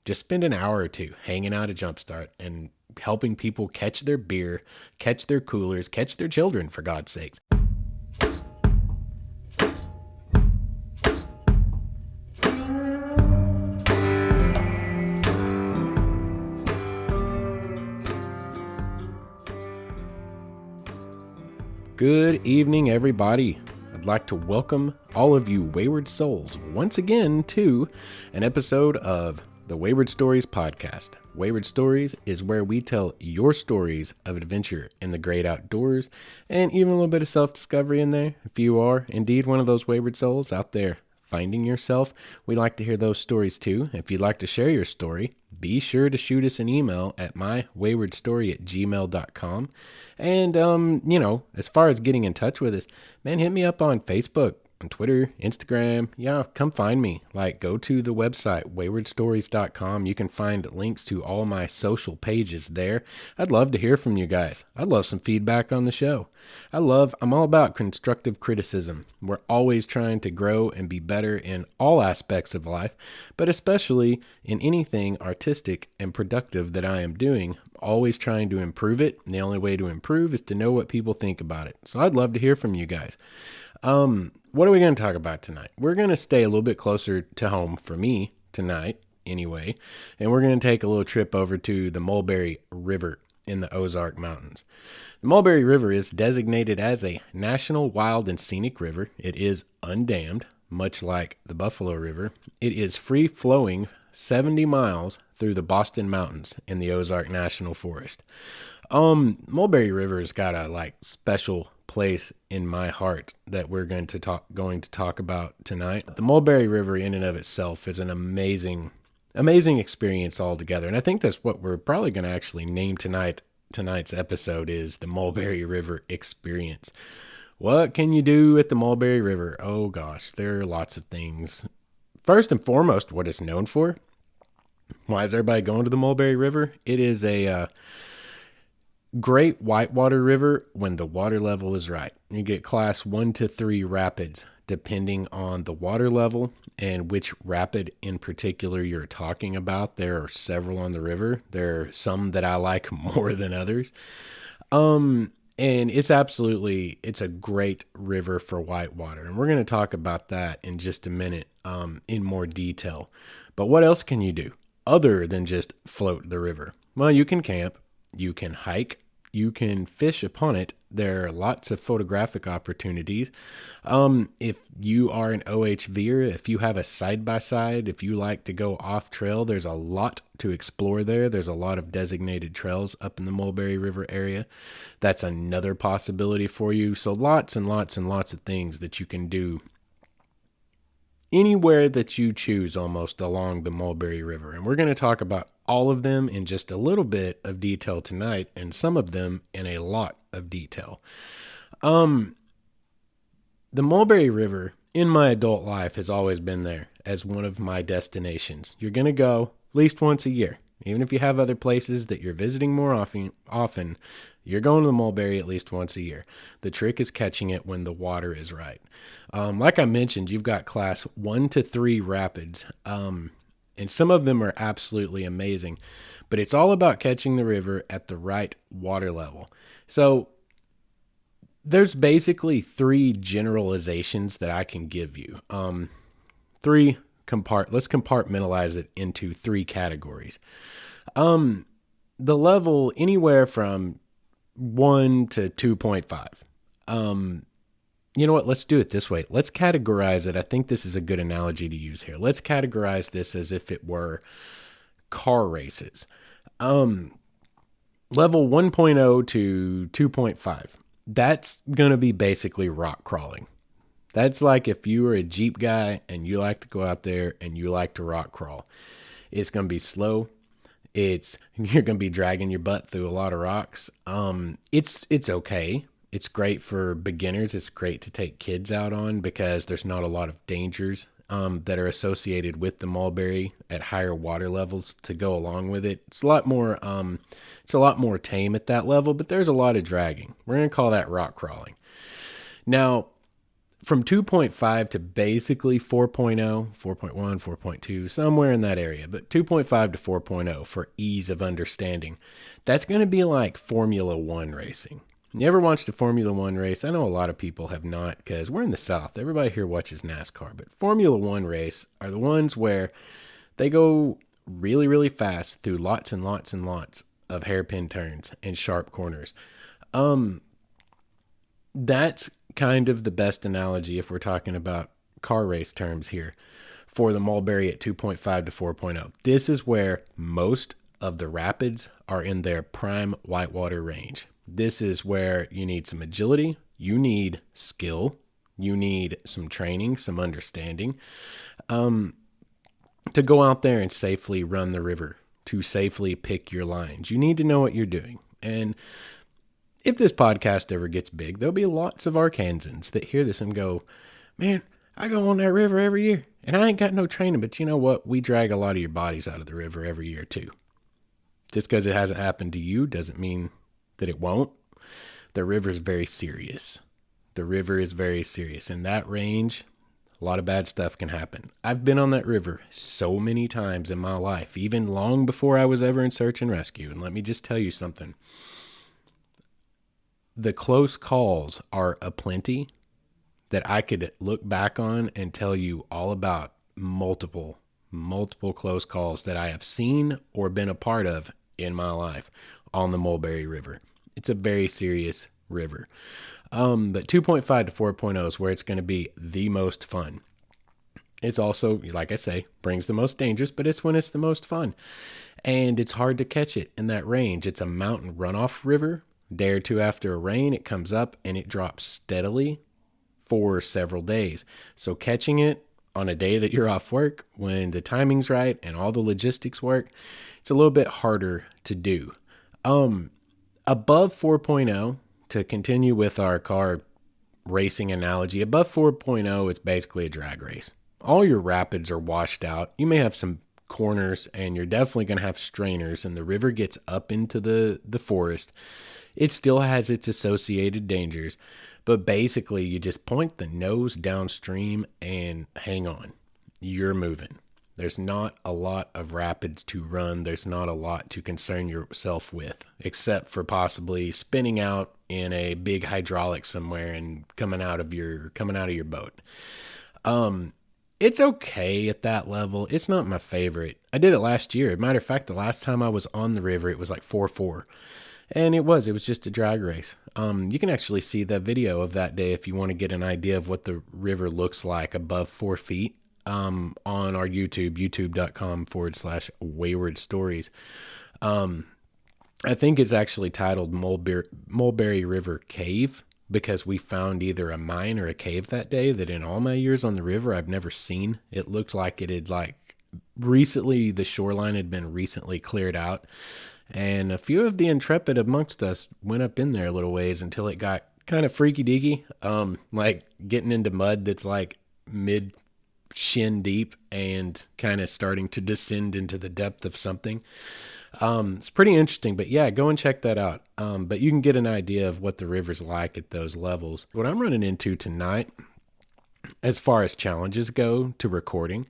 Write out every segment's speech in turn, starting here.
Just spend an hour or two hanging out at Jumpstart and helping people catch their beer, catch their coolers, catch their children, for God's sakes. Good evening, everybody. I'd like to welcome all of you wayward souls once again to an episode of the Wayward Stories podcast. Wayward Stories is where we tell your stories of adventure in the great outdoors and even a little bit of self-discovery in there. If you are indeed one of those wayward souls out there finding yourself, we like to hear those stories too. If you'd like to share your story, be sure to shoot us an email at mywaywardstory@gmail.com. And, as far as getting in touch with us, man, hit me up on Facebook, on Twitter, Instagram. Yeah, come find me. Go to the website, waywardstories.com. You can find links to all my social pages there. I'd love to hear from you guys. I'd love some feedback on the show. I'm all about constructive criticism. We're always trying to grow and be better in all aspects of life, but especially in anything artistic and productive that I am doing. Always trying to improve it. And the only way to improve is to know what people think about it. So I'd love to hear from you guys. What are we going to talk about tonight? We're going to stay a little bit closer to home for me tonight anyway, and we're going to take a little trip over to the Mulberry River in the Ozark Mountains. The Mulberry River is designated as a National Wild and Scenic River. It is undammed, much like the Buffalo River. It is free-flowing 70 miles through the Boston Mountains in the Ozark National Forest. Mulberry River's got a special place in my heart that we're going to talk about tonight. The Mulberry River in and of itself is an amazing experience altogether. And I think that's what we're probably going to actually name tonight's episode is the Mulberry River Experience. What can you do at the Mulberry River? Oh gosh, there are lots of things. First and foremost, what it's known for. Why is everybody going to the Mulberry River? It is a great whitewater river when the water level is right. You get class 1 to 3 rapids depending on the water level and which rapid in particular you're talking about. There are several on the river. There are some that I like more than others. And it's a great river for whitewater. And we're going to talk about that in just a minute in more detail. But what else can you do other than just float the river? Well, you can camp, you can hike, you can fish upon it. There are lots of photographic opportunities. If you are an OHVer, if you have a side-by-side, if you like to go off trail, there's a lot to explore there. There's a lot of designated trails up in the Mulberry River area. That's another possibility for you. So lots and lots and lots of things that you can do anywhere that you choose almost along the Mulberry River. And we're going to talk about all of them in just a little bit of detail tonight, and some of them in a lot of detail. The Mulberry River in my adult life has always been there as one of my destinations. You're going to go at least once a year. Even if you have other places that you're visiting more often, you're going to the Mulberry at least once a year. The trick is catching it when the water is right. Like I mentioned, you've got class 1 to 3 rapids, and some of them are absolutely amazing. But it's all about catching the river at the right water level. So there's basically 3 generalizations that I can give you. Let's compartmentalize it into 3 categories. The level anywhere from 1 to 2.5. You know what? Let's do it this way. Let's categorize it. I think this is a good analogy to use here. Let's categorize this as if it were car races. Level 1.0 to 2.5. That's going to be basically rock crawling. That's like if you were a Jeep guy and you like to go out there and you like to rock crawl. It's going to be slow. You're going to be dragging your butt through a lot of rocks. It's okay. It's great for beginners. It's great to take kids out on because there's not a lot of dangers that are associated with the Mulberry at higher water levels to go along with it. It's a lot more tame at that level, but there's a lot of dragging. We're going to call that rock crawling. Now, from 2.5 to basically 4.0, 4.1, 4.2, somewhere in that area, but 2.5 to 4.0 for ease of understanding. That's going to be like Formula One racing. You ever watched a Formula One race? I know a lot of people have not because we're in the South. Everybody here watches NASCAR, but Formula One race are the ones where they go really, really fast through lots and lots and lots of hairpin turns and sharp corners. That's kind of the best analogy if we're talking about car race terms here for the Mulberry at 2.5 to 4.0. This is where most of the rapids are in their prime whitewater range. This is where you need some agility, you need skill, you need some training, some understanding to go out there and safely run the river, to safely pick your lines. You need to know what you're doing. And if this podcast ever gets big, there'll be lots of Arkansans that hear this and go, man, I go on that river every year and I ain't got no training, but you know what? We drag a lot of your bodies out of the river every year too. Just because it hasn't happened to you doesn't mean that it won't. The river is very serious. The river is very serious. In that range, a lot of bad stuff can happen. I've been on that river so many times in my life, even long before I was ever in search and rescue. And let me just tell you something. The close calls are aplenty that I could look back on and tell you all about multiple close calls that I have seen or been a part of in my life on the Mulberry River. It's a very serious river. But 2.5 to 4.0 is where it's going to be the most fun. It's also, like I say, brings the most dangers, but it's when it's the most fun. And it's hard to catch it in that range. It's a mountain runoff river. Day or two after a rain, it comes up and it drops steadily for several days. So catching it on a day that you're off work, when the timing's right and all the logistics work, it's a little bit harder to do. Above 4.0, to continue with our car racing analogy, above 4.0, it's basically a drag race. All your rapids are washed out. You may have some corners and you're definitely going to have strainers, and the river gets up into the forest. It still has its associated dangers, but basically you just point the nose downstream and hang on. You're moving. There's not a lot of rapids to run. There's not a lot to concern yourself with, except for possibly spinning out in a big hydraulic somewhere and coming out of your boat. It's okay at that level. It's not my favorite. I did it last year. Matter of fact, the last time I was on the river, it was like 4.4. And it was just a drag race. You can actually see the video of that day if you want to get an idea of what the river looks like above 4 feet on our YouTube, youtube.com/wayward stories. I think it's actually titled Mulberry River Cave, because we found either a mine or a cave that day that in all my years on the river, I've never seen. It looked like it had recently, the shoreline had been recently cleared out. And a few of the intrepid amongst us went up in there a little ways until it got kind of freaky deaky, like getting into mud that's like mid shin deep and kind of starting to descend into the depth of something. It's pretty interesting, but yeah, go and check that out. But you can get an idea of what the river's like at those levels. What I'm running into tonight, as far as challenges go to recording,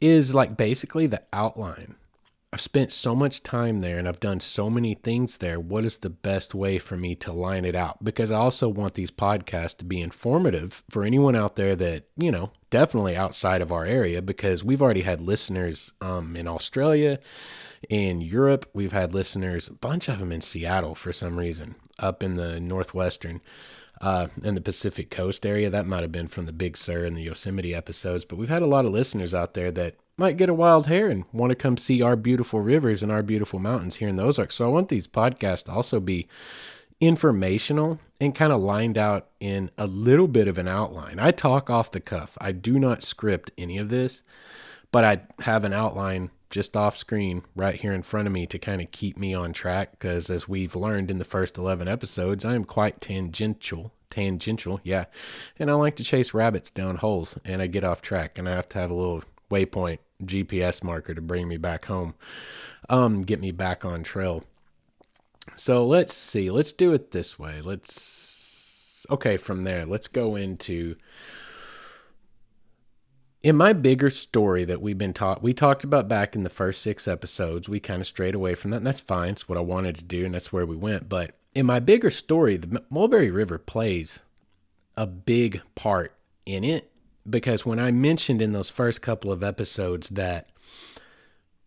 is like basically the outline. I've spent so much time there and I've done so many things there. What is the best way for me to line it out? Because I also want these podcasts to be informative for anyone out there that, definitely outside of our area, because we've already had listeners in Australia, in Europe. We've had listeners, a bunch of them in Seattle for some reason, up in the Northwestern in the Pacific Coast area. That might have been from the Big Sur and the Yosemite episodes, but we've had a lot of listeners out there that might get a wild hair and want to come see our beautiful rivers and our beautiful mountains here in the Ozarks. So I want these podcasts to also be informational and kind of lined out in a little bit of an outline. I talk off the cuff. I do not script any of this, but I have an outline just off screen right here in front of me to kind of keep me on track. Because as we've learned in the first 11 episodes, I am quite tangential, yeah. And I like to chase rabbits down holes, and I get off track, and I have to have a little waypoint GPS marker to bring me back home, get me back on trail. So let's see. Let's do it this way. Okay, from there, let's go into in my bigger story that we talked about back in the first 6 episodes. We kind of strayed away from that, and that's fine. It's what I wanted to do, and that's where we went. But in my bigger story, the Mulberry River plays a big part in it because when I mentioned in those first couple of episodes that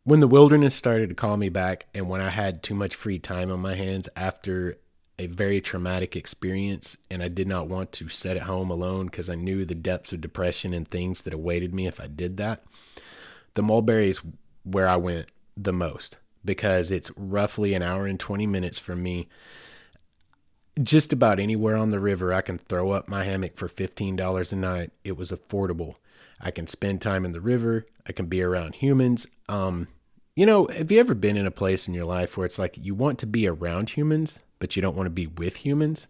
when the wilderness started to call me back and when I had too much free time on my hands after a very traumatic experience and I did not want to sit at home alone because I knew the depths of depression and things that awaited me if I did that, the Mulberry is where I went the most because it's roughly an hour and 20 minutes from me. Just about anywhere on the river, I can throw up my hammock for $15 a night. It was affordable. I can spend time in the river. I can be around humans. Have you ever been in a place in your life where it's like you want to be around humans, but you don't want to be with humans?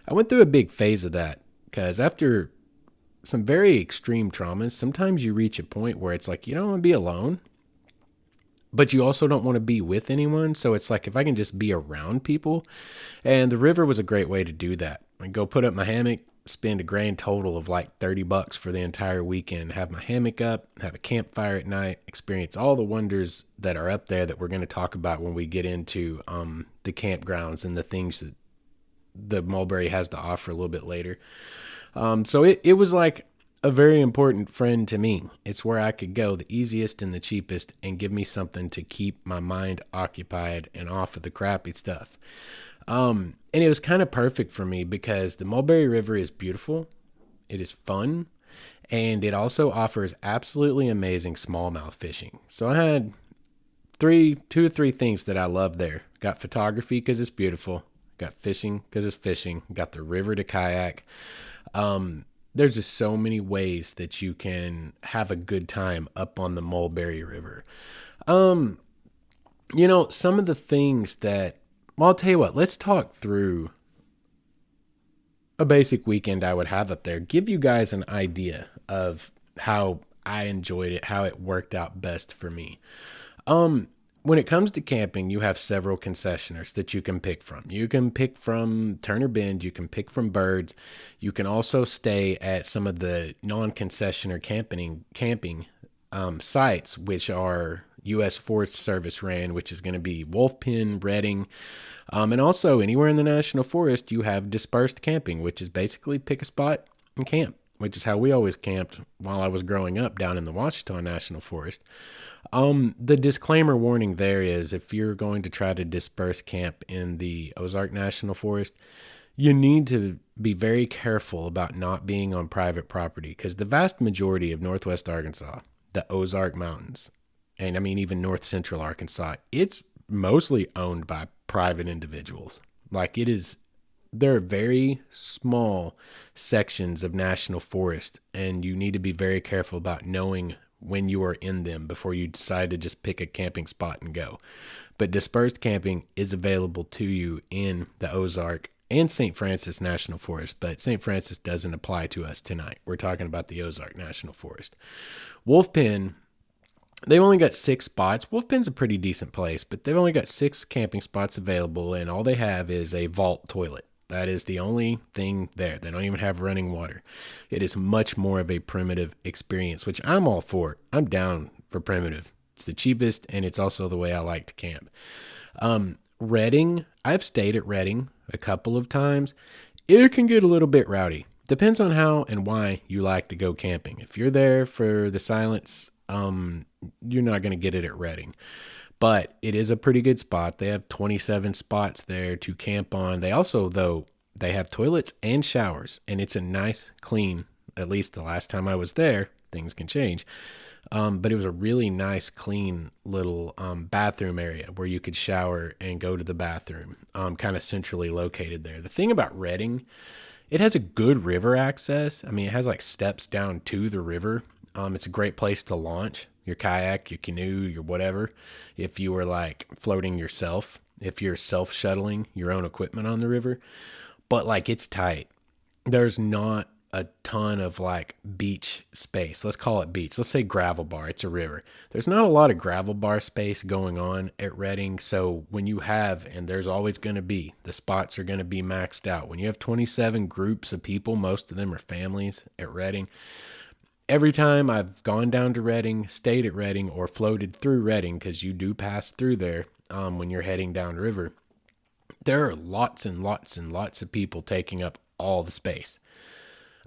I went through a big phase of that because after some very extreme traumas, sometimes you reach a point where it's like you don't want to be alone, but you also don't want to be with anyone. So it's like if I can just be around people, and the river was a great way to do that. I go put up my hammock, spend a grand total of like $30 for the entire weekend, have my hammock up, have a campfire at night, experience all the wonders that are up there that we're going to talk about when we get into the campgrounds and the things that the Mulberry has to offer a little bit later. So it was like a very important friend to me. It's where I could go the easiest and the cheapest and give me something to keep my mind occupied and off of the crappy stuff. And it was kind of perfect for me because the Mulberry River is beautiful. It is fun. And it also offers absolutely amazing smallmouth fishing. So I had two or three things that I love there. Got photography because it's beautiful. Got fishing because it's fishing. Got the river to kayak. There's just so many ways that you can have a good time up on the Mulberry River. Some of the things that, well, I'll tell you what, let's talk through a basic weekend I would have up there. Give you guys an idea of how I enjoyed it, how it worked out best for me. When it comes to camping, you have several concessioners that you can pick from. You can pick from Turner Bend. You can pick from Birds. You can also stay at some of the non-concessioner camping sites, which are U.S. Forest Service ran, which is going to be Wolf Pen, Redding. And also anywhere in the National Forest, you have dispersed camping, which is basically pick a spot and camp, which is how we always camped while I was growing up down in the Ouachita National Forest. The disclaimer warning there is if you're going to try to disperse camp in the Ozark National Forest, you need to be very careful about not being on private property because the vast majority of Northwest Arkansas, the Ozark Mountains, and I mean even North Central Arkansas, it's mostly owned by private individuals. Like there are very small sections of national forest, and you need to be very careful about knowing when you are in them before you decide to just pick a camping spot and go. But dispersed camping is available to you in the Ozark and St. Francis National Forest, but St. Francis doesn't apply to us tonight. We're talking about the Ozark National Forest. Wolf Pen, they've only got 6 spots. Wolf Pen's a pretty decent place, but they've only got 6 camping spots available, and all they have is a vault toilet. That is the only thing there. They don't even have running water. It is much more of a primitive experience, which I'm all for. I'm down for primitive. It's the cheapest, and it's also the way I like to camp. Redding, I've stayed at Redding a couple of times. It can get a little bit rowdy. Depends on how and why you like to go camping. If you're there for the silence, you're not going to get it at Redding. But it is a pretty good spot. They have 27 spots there to camp on. They also, though, they have toilets and showers, and it's a nice, clean, at least the last time I was there, things can change. But it was a really nice, clean little bathroom area where you could shower and go to the bathroom, kind of centrally located there. The thing about Redding, it has a good river access. I mean, it has like steps down to the river. It's a great place to launch your kayak, your canoe, your whatever. If you were like floating yourself, if you're self-shuttling your own equipment on the river. But like it's tight. There's not a ton of like beach space. Let's call it beach. Let's say gravel bar. It's a river. There's not a lot of gravel bar space going on at Reading. So when you have, and there's always going to be, the spots are going to be maxed out. When you have 27 groups of people, most of them are families at Reading. Every time I've gone down to Reading, stayed at Reading, or floated through Reading, because you do pass through there when you're heading downriver, there are lots and lots and lots of people taking up all the space.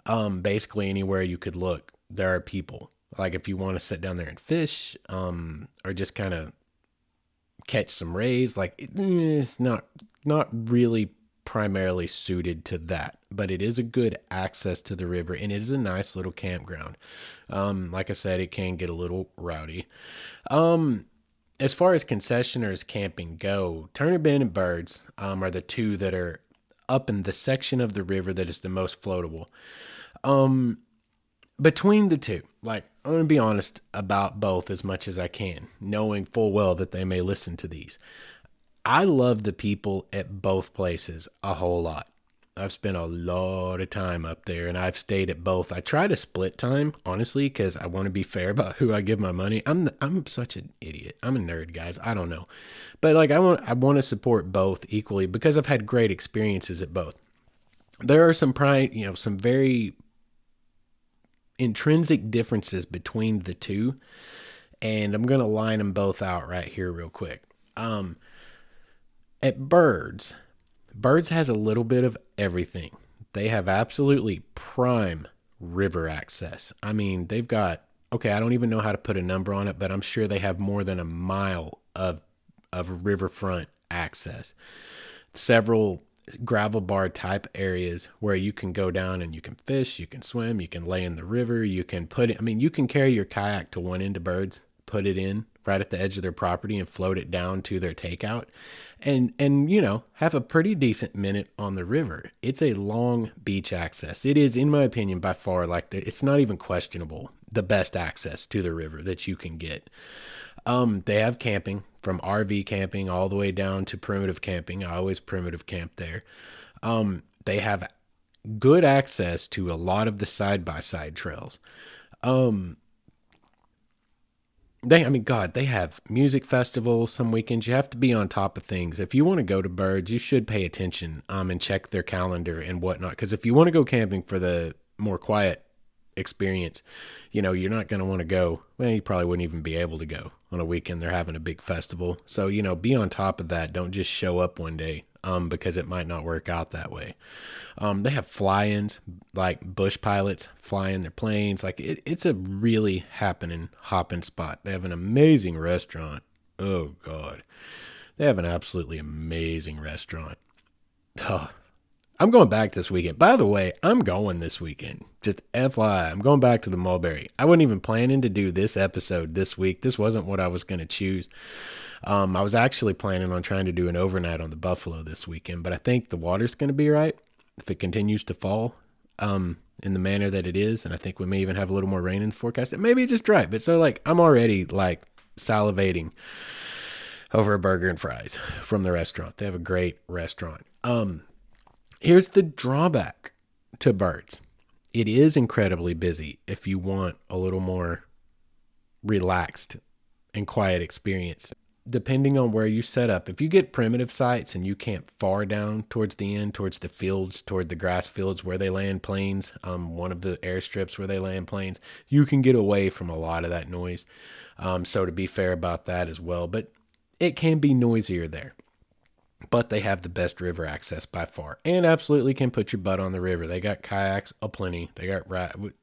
Basically anywhere you could look, there are people. Like if you want to sit down there and fish, or just kind of catch some rays, like it's not really primarily suited to that, but it is a good access to the river, and it is a nice little campground. Like I said, it can get a little rowdy. As far as concessioners camping go, Turner Bend and Birds are the two that are up in the section of the river that is the most floatable. Between the two, like I'm going to be honest about both as much as I can, knowing full well that they may listen to these. I love the people at both places a whole lot. I've spent a lot of time up there, and I've stayed at both. I try to split time, honestly, because I want to be fair about who I give my money. I'm such an idiot. I'm a nerd, guys. I don't know, but like I want to support both equally because I've had great experiences at both. There are some very intrinsic differences between the two, and I'm gonna line them both out right here real quick. At Birds has a little bit of everything. They have absolutely prime river access. I mean, they've got, okay, I don't even know how to put a number on it, but I'm sure they have more than a mile of riverfront access. Several gravel bar type areas where you can go down and you can fish, you can swim, you can lay in the river, you can you can carry your kayak to one end of Birds, put it in right at the edge of their property and float it down to their takeout and have a pretty decent minute on the river. It's a long beach access. It is, in my opinion, by far, like it's not even questionable, the best access to the river that you can get. They have camping, from RV camping all the way down to primitive camping. I always primitive camp there. They have good access to a lot of the side-by-side trails. They have music festivals some weekends. You have to be on top of things. If you want to go to Birds, you should pay attention and check their calendar and whatnot. Because if you want to go camping for the more quiet experience, you're not going to want to go. Well, you probably wouldn't even be able to go on a weekend. They're having a big festival. So, be on top of that. Don't just show up one day because it might not work out that way. They have fly-ins, like bush pilots flying their planes. Like it's a really hopping spot. They have an amazing restaurant. Oh, God. They have an absolutely amazing restaurant. Oh, I'm going back this weekend. By the way, I'm going this weekend. Just FYI, I'm going back to the Mulberry. I wasn't even planning to do this episode this week. This wasn't what I was going to choose. I was actually planning on trying to do an overnight on the Buffalo this weekend, but I think the water's going to be right if it continues to fall in the manner that it is, and I think we may even have a little more rain in the forecast. It may be just dry, but so I'm already salivating over a burger and fries from the restaurant. They have a great restaurant. Here's the drawback to Birds. It is incredibly busy if you want a little more relaxed and quiet experience. Depending on where you set up, if you get primitive sites and you camp far down towards the end, towards the fields, toward the grass fields where they land planes, one of the airstrips where they land planes, you can get away from a lot of that noise. So to be fair about that as well, but it can be noisier there. But they have the best river access by far, and absolutely can put your butt on the river. They got kayaks aplenty. They got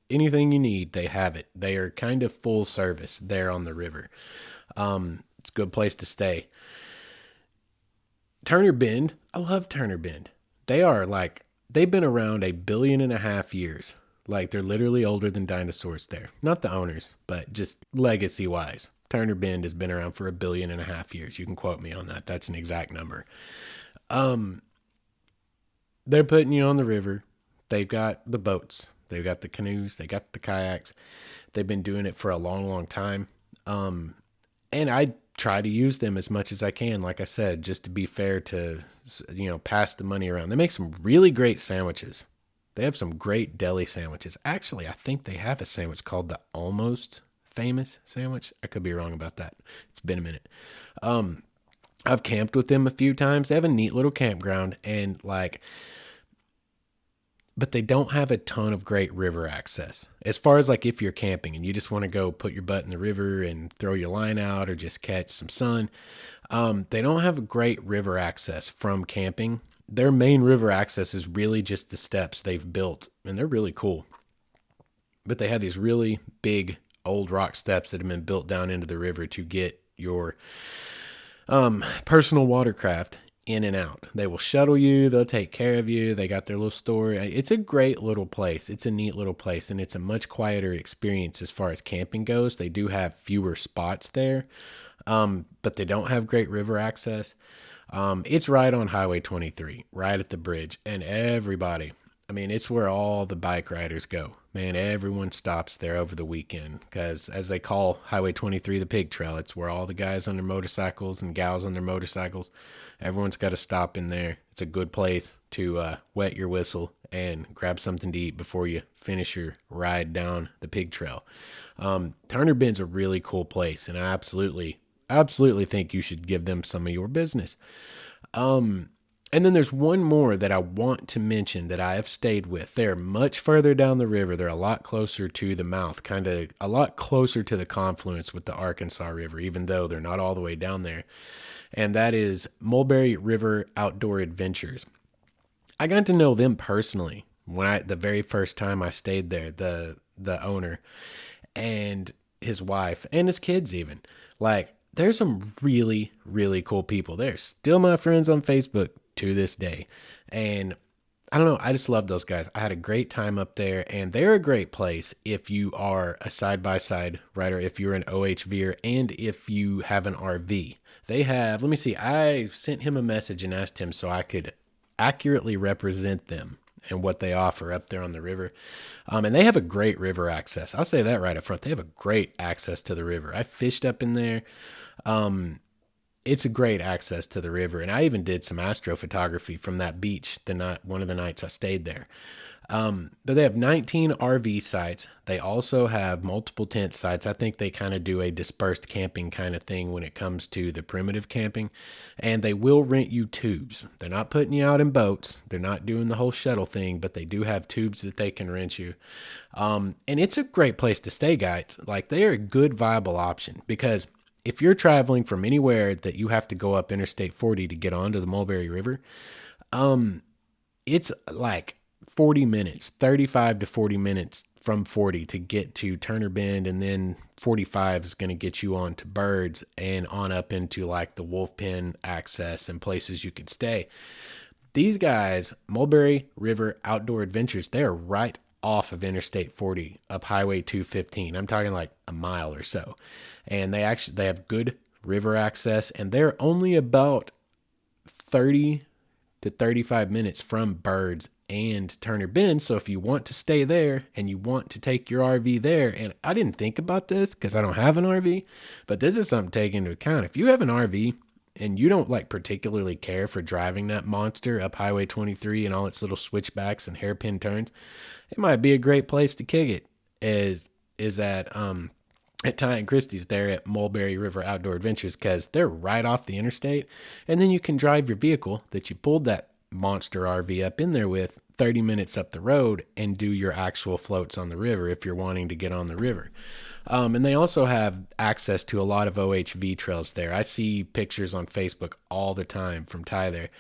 anything you need. They have it. They are kind of full service there on the river. It's a good place to stay. Turner Bend. I love Turner Bend. They've been around 1.5 billion years. Like they're literally older than dinosaurs there. Not the owners, but just legacy wise. Turner Bend has been around for 1.5 billion years. You can quote me on that. That's an exact number. They're putting you on the river. They've got the boats. They've got the canoes. They got the kayaks. They've been doing it for a long, long time. And I try to use them as much as I can. Like I said, just to be fair to, pass the money around. They make some really great sandwiches. They have some great deli sandwiches. Actually, I think they have a sandwich called the Almost Famous sandwich. I could be wrong about that. It's been a minute. Um, I've camped with them a few times. They have a neat little campground, and like, but they don't have a ton of great river access. As far as like if you're camping and you just want to go put your butt in the river and throw your line out or just catch some sun, they don't have a great river access from camping. Their main river access is really just the steps they've built, and they're really cool. But they have these really big old rock steps that have been built down into the river to get your personal watercraft in and out. They will shuttle you. They'll take care of you. They got their little store. It's a great little place. It's a neat little place, and it's a much quieter experience as far as camping goes. They do have fewer spots there, but they don't have great river access. It's right on Highway 23, right at the bridge, and everybody, I mean, it's where all the bike riders go. Man, everyone stops there over the weekend because, as they call Highway 23 the pig trail, it's where all the guys on their motorcycles and gals on their motorcycles, everyone's got to stop in there. It's a good place to wet your whistle and grab something to eat before you finish your ride down the pig trail. Turner Bend's a really cool place, and I absolutely think you should give them some of your business. And then there's one more that I want to mention that I have stayed with. They're much further down the river. They're a lot closer to the mouth, kind of a lot closer to the confluence with the Arkansas River, even though they're not all the way down there. And that is Mulberry River Outdoor Adventures. I got to know them personally the very first time I stayed there, the owner and his wife and his kids even. Like, there's some really, really cool people. They're still my friends on Facebook to this day. And I don't know, I just love those guys. I had a great time up there, and they're a great place if you are a side-by-side rider, if you're an OHVer, and if you have an RV. They have, let me see, I sent him a message and asked him so I could accurately represent them and what they offer up there on the river. And they have a great river access. I'll say that right up front. They have a great access to the river. I fished up in there. It's a great access to the river, and I even did some astrophotography from that beach one of the nights I stayed there. But they have 19 RV sites. They also have multiple tent sites. I think they kind of do a dispersed camping kind of thing when it comes to the primitive camping, and they will rent you tubes. They're not putting you out in boats. They're not doing the whole shuttle thing, but they do have tubes that they can rent you. And it's a great place to stay, guys. Like, they are a good, viable option because if you're traveling from anywhere that you have to go up Interstate 40 to get onto the Mulberry River, it's like 40 minutes, 35 to 40 minutes from 40 to get to Turner Bend, and then 45 is going to get you on to Birds and on up into like the Wolf Pen access and places you could stay. These guys, Mulberry River Outdoor Adventures, they're right off of Interstate 40 up Highway 215. I'm talking like a mile or so. And they have good river access, and they're only about 30 to 35 minutes from Birds and Turner Bend. So if you want to stay there and you want to take your RV there, and I didn't think about this because I don't have an RV, but this is something to take into account. If you have an RV and you don't like particularly care for driving that monster up Highway 23 and all its little switchbacks and hairpin turns, it might be a great place to kick it. Is at Ty and Christie's there at Mulberry River Outdoor Adventures, because they're right off the interstate, and then you can drive your vehicle that you pulled that monster RV up in there with 30 minutes up the road and do your actual floats on the river if you're wanting to get on the river. And they also have access to a lot of OHV trails there. I see pictures on Facebook all the time from Ty there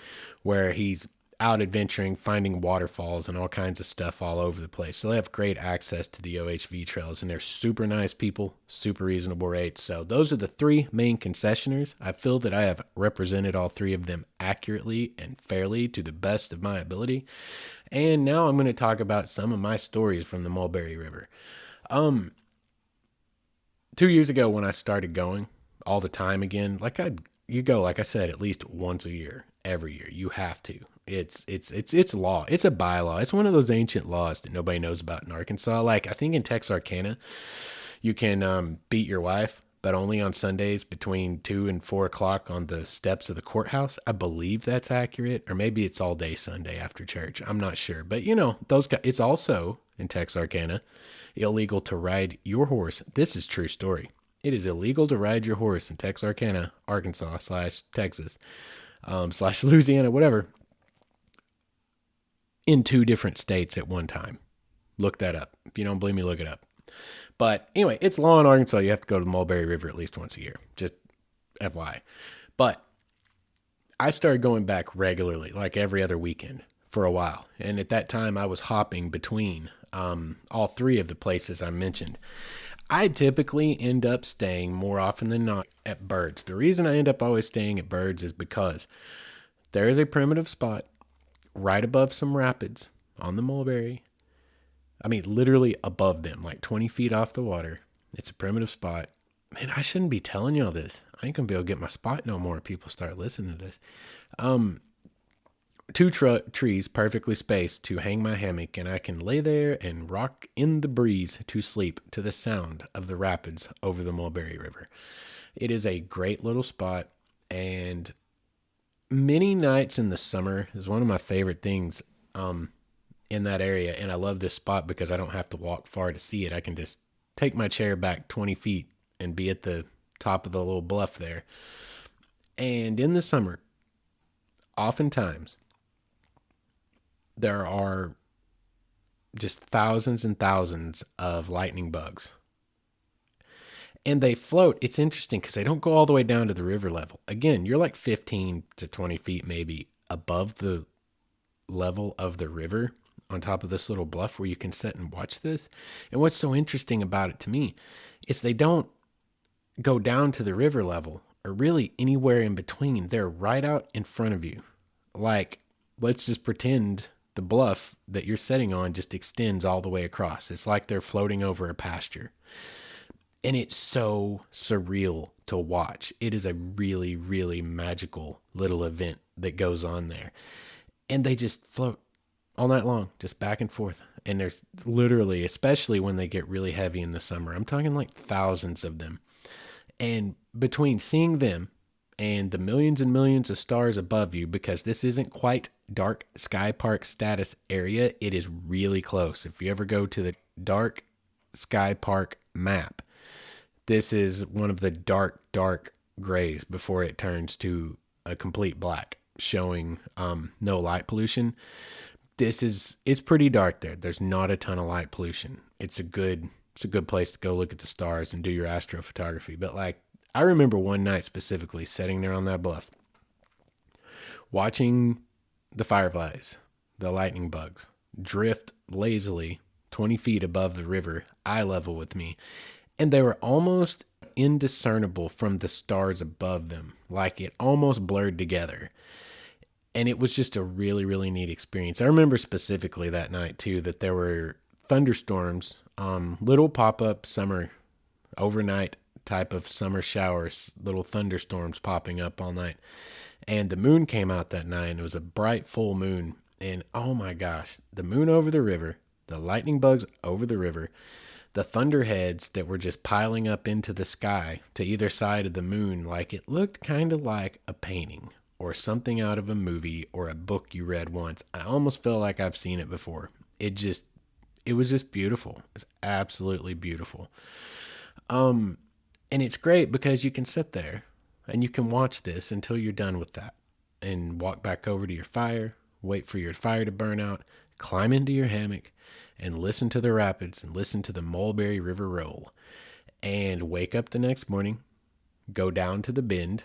where he's out adventuring, finding waterfalls and all kinds of stuff all over the place. So they have great access to the OHV trails, and they're super nice people, super reasonable rates. So those are the three main concessioners. I feel that I have represented all three of them accurately and fairly to the best of my ability. And now I'm going to talk about some of my stories from the Mulberry River. 2 years ago when I started going all the time again, you go, like I said, at least once a year, every year. You have to. It's law. It's a bylaw. It's one of those ancient laws that nobody knows about in Arkansas. Like, I think in Texarkana, you can beat your wife, but only on Sundays between 2 and 4 o'clock on the steps of the courthouse. I believe that's accurate, or maybe it's all day Sunday after church. I'm not sure. But those guys, it's also in Texarkana illegal to ride your horse. This is true story. It is illegal to ride your horse in Texarkana, Arkansas / Texas / Louisiana, whatever, in 2 different states at one time. Look that up. If you don't believe me, look it up. But anyway, it's law in Arkansas. You have to go to the Mulberry River at least once a year. Just FYI. But I started going back regularly, like every other weekend for a while. And at that time, I was hopping between all 3 of the places I mentioned. I typically end up staying more often than not at Birds. The reason I end up always staying at Birds is because there is a primitive spot right above some rapids on the Mulberry. I mean, literally above them, like 20 feet off the water. It's a primitive spot. Man, I shouldn't be telling y'all this. I ain't going to be able to get my spot no more if people start listening to this. 2 trees perfectly spaced to hang my hammock, and I can lay there and rock in the breeze to sleep to the sound of the rapids over the Mulberry River. It is a great little spot, and many nights in the summer is one of my favorite things in that area. And I love this spot because I don't have to walk far to see it. I can just take my chair back 20 feet and be at the top of the little bluff there. And in the summer, oftentimes, there are just thousands and thousands of lightning bugs. And they float. It's interesting because they don't go all the way down to the river level. Again, you're like 15 to 20 feet maybe above the level of the river on top of this little bluff where you can sit and watch this. And what's so interesting about it to me is they don't go down to the river level or really anywhere in between. They're right out in front of you. Like, let's just pretend the bluff that you're sitting on just extends all the way across. It's like they're floating over a pasture. And it's so surreal to watch. It is a really, really magical little event that goes on there. And they just float all night long, just back and forth. And there's literally, especially when they get really heavy in the summer, I'm talking like thousands of them. And between seeing them and the millions and millions of stars above you, because this isn't quite dark sky park status area, it is really close. If you ever go to the dark sky park map, this is one of the dark grays before it turns to a complete black, showing no light pollution. It's pretty dark there. There's not a ton of light pollution. It's a good place to go look at the stars and do your astrophotography. But like, I remember one night specifically sitting there on that bluff, watching the fireflies, the lightning bugs, drift lazily 20 feet above the river, eye level with me. And they were almost indiscernible from the stars above them. Like it almost blurred together. And it was just a really, really neat experience. I remember specifically that night too, that there were thunderstorms, little pop-up summer, overnight type of summer showers, little thunderstorms popping up all night. And the moon came out that night, and it was a bright full moon. And oh my gosh, the moon over the river, the lightning bugs over the river, the thunderheads that were just piling up into the sky to either side of the moon, like it looked kind of like a painting or something out of a movie or a book you read once. I almost feel like I've seen it before. It was just beautiful. It's absolutely beautiful. And it's great because you can sit there and you can watch this until you're done with that and walk back over to your fire, wait for your fire to burn out, climb into your hammock and listen to the rapids and listen to the Mulberry River roll, and wake up the next morning, go down to the bend,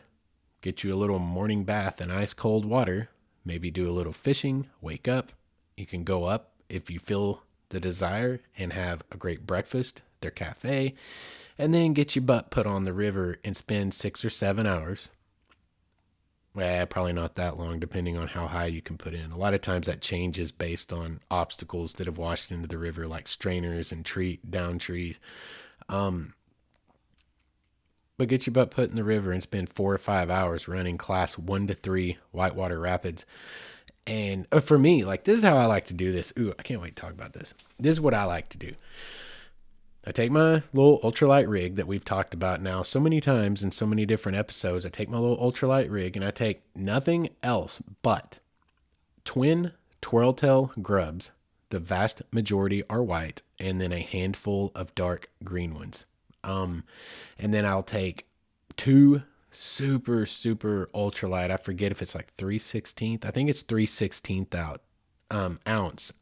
get you a little morning bath in ice cold water, maybe do a little fishing, wake up. You can go up if you feel the desire and have a great breakfast, their cafe, and then get your butt put on the river and spend 6 or 7 hours. Well, probably not that long, depending on how high you can put in. A lot of times that changes based on obstacles that have washed into the river, like strainers and down trees. But get your butt put in the river and spend 4 or 5 hours running class 1 to 3 whitewater rapids. And for me, like, this is how I like to do this. Ooh, I can't wait to talk about this. This is what I like to do. I take my little ultralight rig that we've talked about now so many times in so many different episodes. I take my little ultralight rig and I take nothing else but twin twirl-tail grubs. The vast majority are white, and then a handful of dark green ones. And then I'll take two super ultralight. I forget if it's like 3/16. I think it's 3/16 out ounce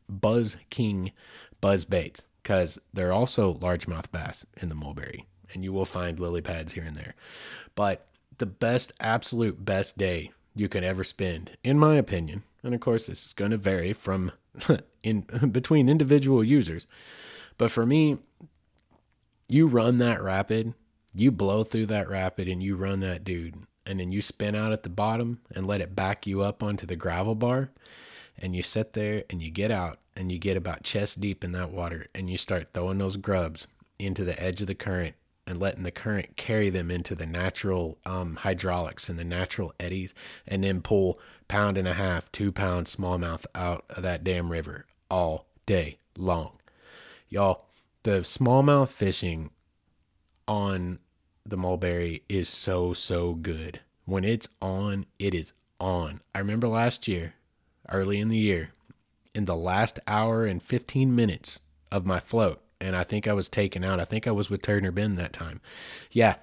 Buzz King buzz baits, because there are also largemouth bass in the Mulberry, and you will find lily pads here and there. But the best, absolute best day you can ever spend, in my opinion, and of course this is going to vary from in between individual users, but for me, you run that rapid, you blow through that rapid, and you run that dude, and then you spin out at the bottom and let it back you up onto the gravel bar, and you sit there and you get out and you get about chest deep in that water, and you start throwing those grubs into the edge of the current and letting the current carry them into the natural hydraulics and the natural eddies, and then pull pound and a half, 2 pound smallmouth out of that damn river all day long. Y'all, the smallmouth fishing on the Mulberry is so good. When it's on, it is on. I remember last year, early in the year, in the last hour and 15 minutes of my float, and I think I was taken out. I think I was with Turner Bend that time. Yeah.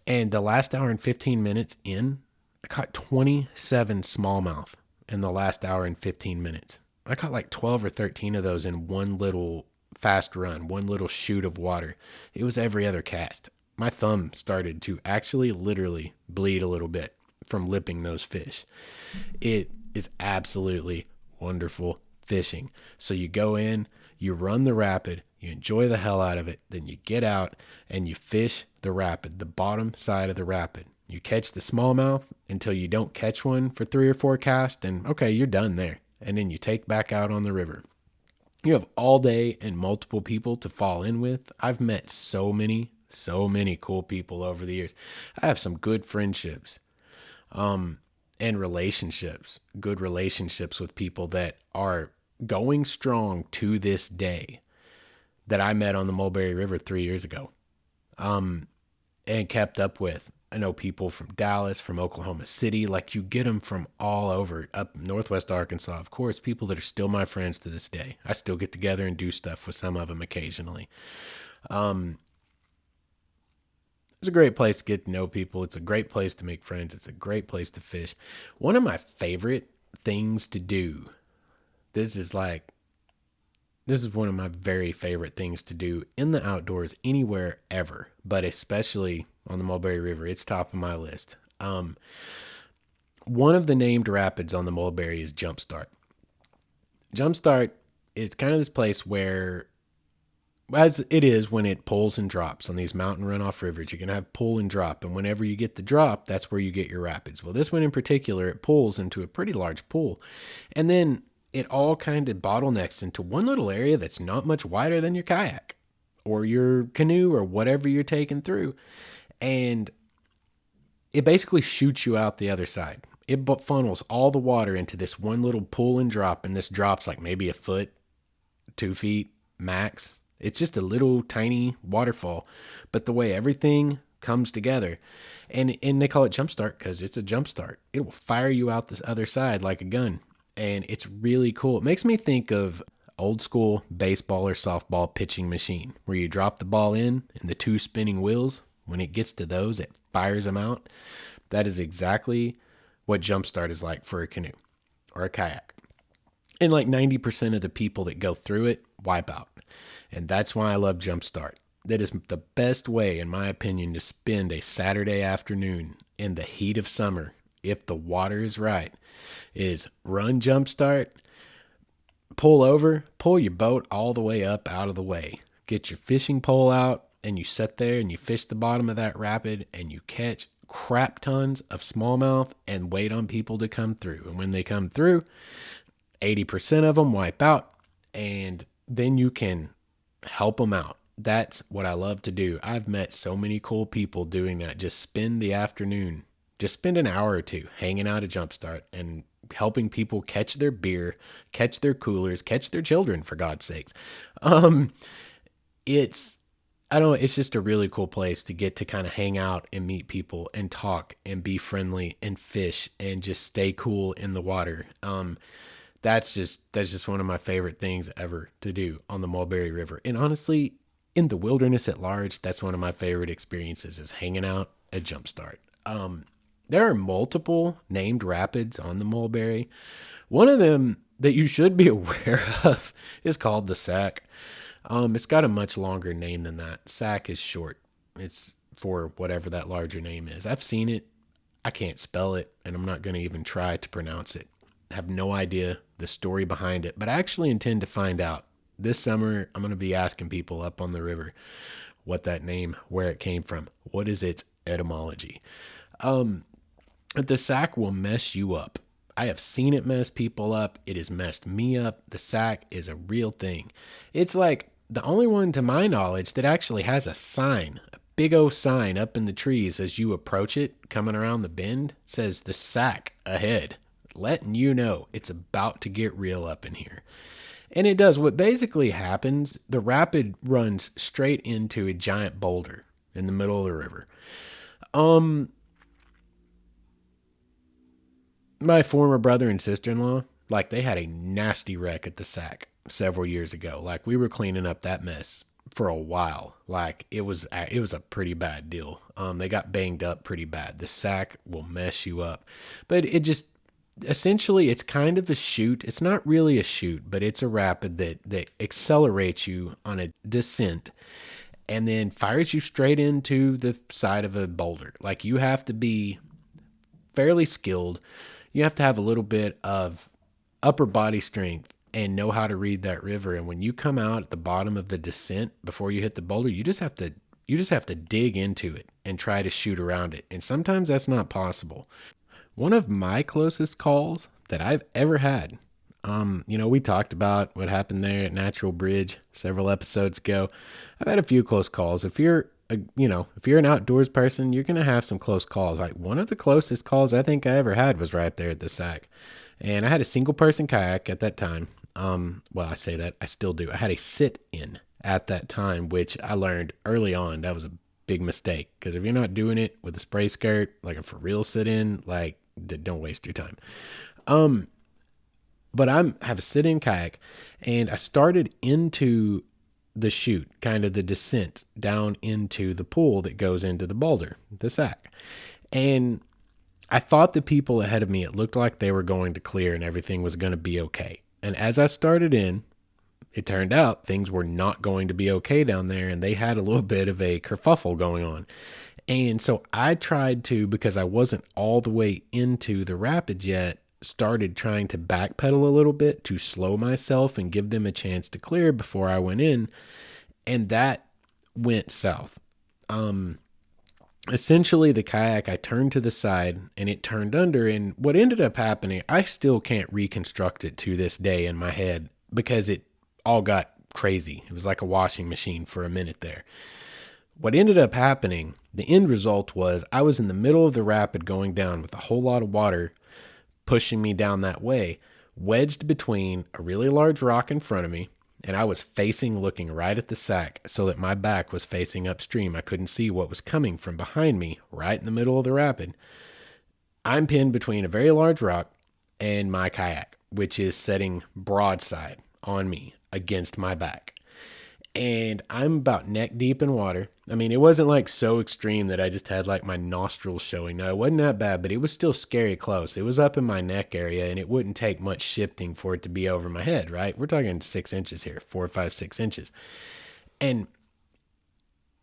And the last hour and 15 minutes in, I caught 27 smallmouth in the last hour and 15 minutes. I caught like 12 or 13 of those in one little fast run, one little shoot of water. It was every other cast. My thumb started to actually literally bleed a little bit from lipping those fish. It is absolutely wonderful fishing. So you go in, you run the rapid, you enjoy the hell out of it, then you get out and you fish the rapid, the bottom side of the rapid. You catch the smallmouth until you don't catch one for 3 or 4 casts, and okay, you're done there. And then you take back out on the river. You have all day and multiple people to fall in with. I've met so many cool people over the years. I have some good friendships and relationships, good relationships with people that are going strong to this day that I met on the Mulberry River 3 years ago and kept up with. I know people from Dallas, from Oklahoma City, like you get them from all over, up Northwest Arkansas, of course, people that are still my friends to this day. I still get together and do stuff with some of them occasionally. It's a great place to get to know people. It's a great place to make friends. It's a great place to fish. One of my favorite things to do, this is one of my very favorite things to do in the outdoors anywhere ever, but especially on the Mulberry River. It's top of my list. One of the named rapids on the Mulberry is Jumpstart. Jumpstart is kind of this place where, as it is when it pulls and drops on these mountain runoff rivers, you're going to have pull and drop. And whenever you get the drop, that's where you get your rapids. Well, this one in particular, it pulls into a pretty large pool. And then it all kind of bottlenecks into one little area that's not much wider than your kayak or your canoe or whatever you're taking through. And it basically shoots you out the other side. It funnels all the water into this one little pull and drop, and this drop's like maybe a foot, 2 feet max. It's just a little tiny waterfall, but the way everything comes together, and they call it Jumpstart because it's a jump start. It will fire you out this other side like a gun, and it's really cool. It makes me think of old school baseball or softball pitching machine where you drop the ball in and the 2 spinning wheels, when it gets to those, it fires them out. That is exactly what Jumpstart is like for a canoe or a kayak. And like 90% of the people that go through it wipe out. And that's why I love Jumpstart. That is the best way, in my opinion, to spend a Saturday afternoon in the heat of summer, if the water is right, is run Jumpstart, pull over, pull your boat all the way up out of the way, get your fishing pole out, and you sit there and you fish the bottom of that rapid and you catch crap tons of smallmouth and wait on people to come through. And when they come through, 80% of them wipe out, and then you can help them out. That's what I love to do. I've met so many cool people doing that. Just spend the afternoon, just spend an hour or two hanging out at Jumpstart and helping people catch their beer, catch their coolers, catch their children, for God's sakes. It's I don't know, it's just a really cool place to get to kind of hang out and meet people and talk and be friendly and fish and just stay cool in the water. That's just one of my favorite things ever to do on the Mulberry River. And honestly, in the wilderness at large, that's one of my favorite experiences is hanging out at Jumpstart. There are multiple named rapids on the Mulberry. One of them that you should be aware of is called the Sac. It's got a much longer name than that. Sac is short. It's for whatever that larger name is. I've seen it. I can't spell it, and I'm not going to even try to pronounce it. I have no idea the story behind it, but I actually intend to find out. This summer, I'm going to be asking people up on the river what that name, where it came from, what is its etymology. The Sac will mess you up. I have seen it mess people up. It has messed me up. The Sac is a real thing. It's like the only one to my knowledge that actually has a sign, a big old sign up in the trees as you approach it, coming around the bend, says the Sac ahead, letting you know it's about to get real up in here. And it does. What basically happens, the rapid runs straight into a giant boulder in the middle of the river. Um, my former brother and sister-in-law, like they had a nasty wreck at the Sac several years ago. Like we were cleaning up that mess for a while. Like it was a pretty bad deal. They got banged up pretty bad. The Sac will mess you up, but it just essentially it's kind of a chute. It's not really a chute, but it's a rapid that accelerates you on a descent and then fires you straight into the side of a boulder. Like you have to be fairly skilled. You have to have a little bit of upper body strength and know how to read that river. And when you come out at the bottom of the descent before you hit the boulder, you just have to dig into it and try to shoot around it. And sometimes that's not possible. One of my closest calls that I've ever had. We talked about what happened there at Natural Bridge several episodes ago. I've had a few close calls. If you're an outdoors person, you're going to have some close calls. Like one of the closest calls I think I ever had was right there at the Sac. And I had a single person kayak at that time. I say that I still do. I had a sit in at that time, which I learned early on. That was a big mistake because if you're not doing it with a spray skirt, like a for real sit in, like don't waste your time. But I have a sit in kayak and I started into the chute, kind of the descent down into the pool that goes into the boulder, the Sac. And I thought the people ahead of me, it looked like they were going to clear and everything was going to be okay. And as I started in, it turned out things were not going to be okay down there and they had a little bit of a kerfuffle going on. And so I tried to, because I wasn't all the way into the rapids yet, started trying to backpedal a little bit to slow myself and give them a chance to clear before I went in. And that went south. Essentially the kayak, I turned to the side and it turned under. And what ended up happening, I still can't reconstruct it to this day in my head because it all got crazy. It was like a washing machine for a minute there. What ended up happening, the end result was I was in the middle of the rapid going down with a whole lot of water pushing me down that way, wedged between a really large rock in front of me, and I was looking right at the Sac so that my back was facing upstream. I couldn't see what was coming from behind me right in the middle of the rapid. I'm pinned between a very large rock and my kayak, which is setting broadside on me against my back. And I'm about neck deep in water. I mean, it wasn't like so extreme that I just had like my nostrils showing. No, it wasn't that bad, but it was still scary close. It was up in my neck area and it wouldn't take much shifting for it to be over my head, right? We're talking 6 inches here, 4, 5, 6 inches. And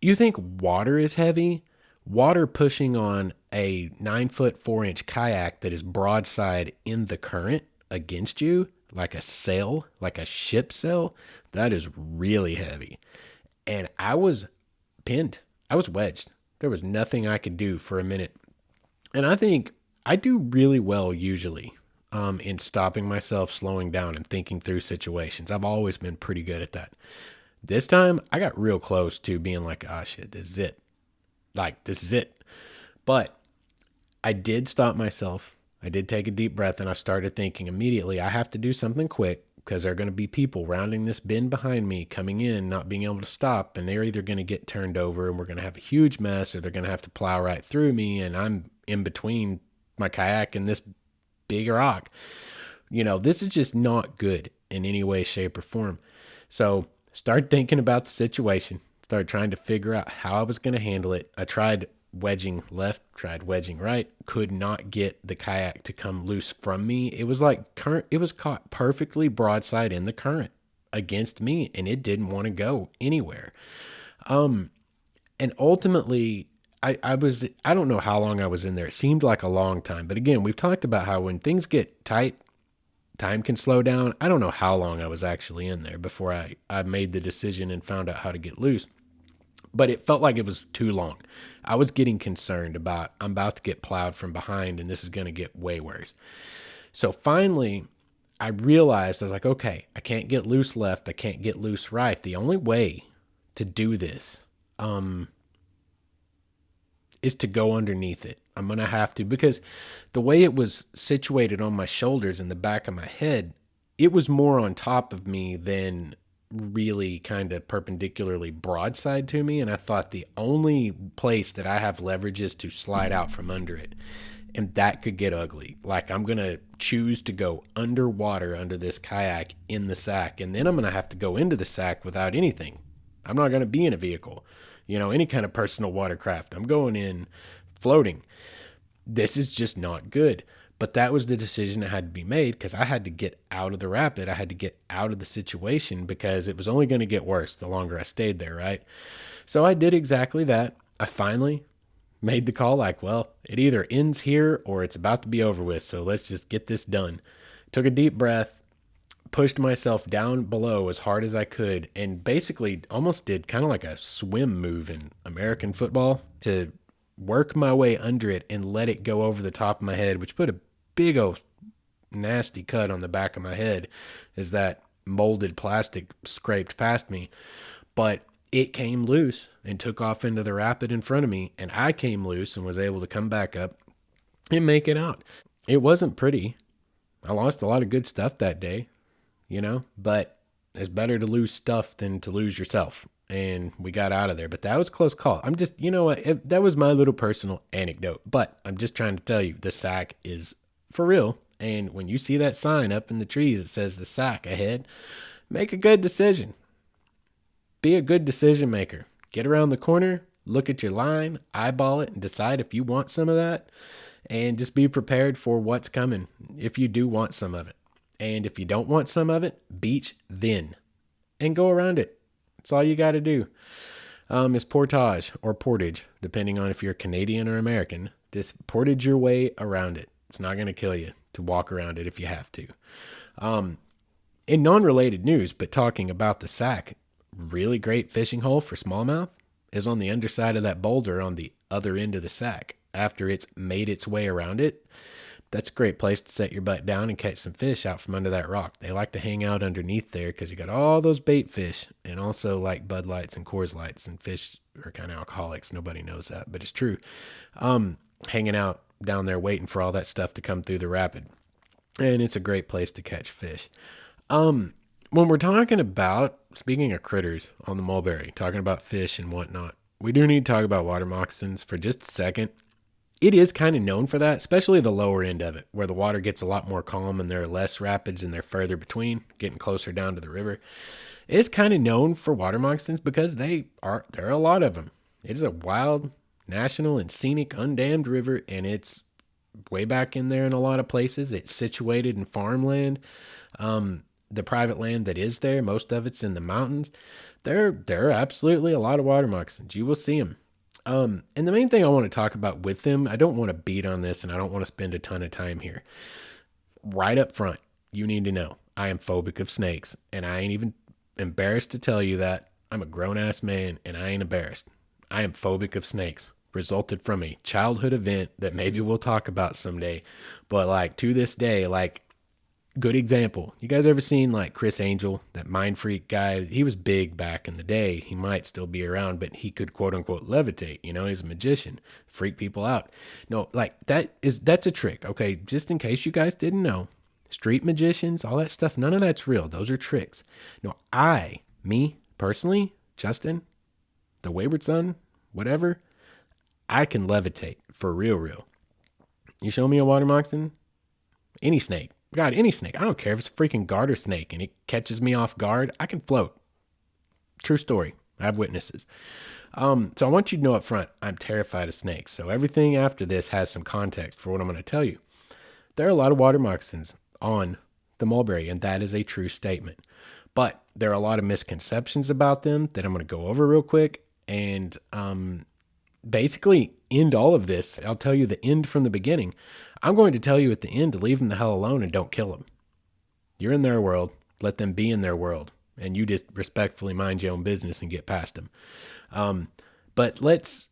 you think water is heavy? Water pushing on a 9-foot, 4-inch kayak that is broadside in the current against you, like a sail, like a ship sail, that is really heavy. And I was pinned. I was wedged. There was nothing I could do for a minute. And I think I do really well usually in stopping myself, slowing down, and thinking through situations. I've always been pretty good at that. This time, I got real close to being like, ah, shit, this is it. Like, this is it. But I did stop myself. I did take a deep breath and I started thinking immediately, I have to do something quick because there are going to be people rounding this bend behind me, coming in, not being able to stop, and they're either going to get turned over and we're going to have a huge mess, or they're going to have to plow right through me, and I'm in between my kayak and this big rock. This is just not good in any way, shape, or form. So start thinking about the situation, start trying to figure out how I was going to handle it. I tried wedging left, tried wedging right, could not get the kayak to come loose from me. It was like it was caught perfectly broadside in the current against me, and it didn't want to go anywhere. And ultimately, I don't know how long I was in there. It seemed like a long time. But again, we've talked about how when things get tight, time can slow down. I don't know how long I was actually in there before I made the decision and found out how to get loose. But it felt like it was too long. I was getting concerned about, I'm about to get plowed from behind and this is going to get way worse. So finally, I realized, I was like, okay, I can't get loose left. I can't get loose right. The only way to do this is to go underneath it. I'm going to have to, because the way it was situated on my shoulders and the back of my head, it was more on top of me than really kind of perpendicularly broadside to me. And I thought the only place that I have leverage is to slide out from under it. And that could get ugly. Like, I'm going to choose to go underwater under this kayak in the sack. And then I'm going to have to go into the sack without anything. I'm not going to be in a vehicle, any kind of personal watercraft. I'm going in floating. This is just not good. But that was the decision that had to be made, because I had to get out of the rapid. I had to get out of the situation, because it was only going to get worse the longer I stayed there, right? So I did exactly that. I finally made the call, like, well, it either ends here or it's about to be over with. So let's just get this done. Took a deep breath, pushed myself down below as hard as I could, and basically almost did kind of like a swim move in American football to work my way under it and let it go over the top of my head, which put a big old nasty cut on the back of my head as that molded plastic scraped past me. But it came loose and took off into the rapid in front of me, and I came loose and was able to come back up and make it out. It wasn't pretty. I lost a lot of good stuff that day, but it's better to lose stuff than to lose yourself. And we got out of there, but that was a close call. I'm just, that was my little personal anecdote, but I'm just trying to tell you, the sack is for real. And when you see that sign up in the trees that says the sack ahead, make a good decision. Be a good decision maker. Get around the corner, look at your line, eyeball it, and decide if you want some of that. And just be prepared for what's coming if you do want some of it. And if you don't want some of it, beach then and go around it. That's all you got to do. Is portage or portage, depending on if you're Canadian or American. Just portage your way around it. It's not going to kill you to walk around it if you have to. In non-related news, but talking about the sack, really great fishing hole for smallmouth is on the underside of that boulder on the other end of the sack. After it's made its way around it, that's a great place to set your butt down and catch some fish out from under that rock. They like to hang out underneath there because you got all those bait fish, and also like Bud Lights and Coors Lights, and fish are kind of alcoholics. Nobody knows that, but it's true. Hanging out down there waiting for all that stuff to come through the rapid. And it's a great place to catch fish. When we're talking about, speaking of critters on the Mulberry, talking about fish and whatnot, we do need to talk about water moccasins for just a second. It is kind of known for that, especially the lower end of it, where the water gets a lot more calm and there are less rapids and they're further between, getting closer down to the river. It's kind of known for water moccasins because there are a lot of them. It is a wild, national, and scenic undammed river, and it's way back in there in a lot of places. It's situated in farmland. The private land that is there, most of it's in the mountains. There are absolutely a lot of water moccasins. You will see them. And the main thing I want to talk about with them, I don't want to beat on this and I don't want to spend a ton of time here. Right up front, you need to know I am phobic of snakes, and I ain't even embarrassed to tell you that. I'm a grown-ass man and I ain't embarrassed. I am phobic of snakes. Resulted from a childhood event that maybe we'll talk about someday. But like to this day, like, good example. You guys ever seen like Chris Angel, that mind freak guy? He was big back in the day. He might still be around, but he could quote unquote levitate. He's a magician, freak people out. No, like that's a trick. Okay. Just in case you guys didn't know, Street magicians, all that stuff, none of that's real. Those are tricks. No, me personally, Justin, the Wayward Son, whatever, I can levitate for real, real. You show me a water moccasin, any snake, God, any snake. I don't care if it's a freaking garter snake and it catches me off guard. I can float. True story. I have witnesses. So I want you to know up front, I'm terrified of snakes. So everything after this has some context for what I'm going to tell you. There are a lot of water moccasins on the Mulberry, and that is a true statement. But there are a lot of misconceptions about them that I'm going to go over real quick and basically end all of this. I'll tell you the end from the beginning. I'm going to tell you at the end to leave them the hell alone and don't kill them. You're in their world. Let them be in their world. And you just respectfully mind your own business and get past them. But let's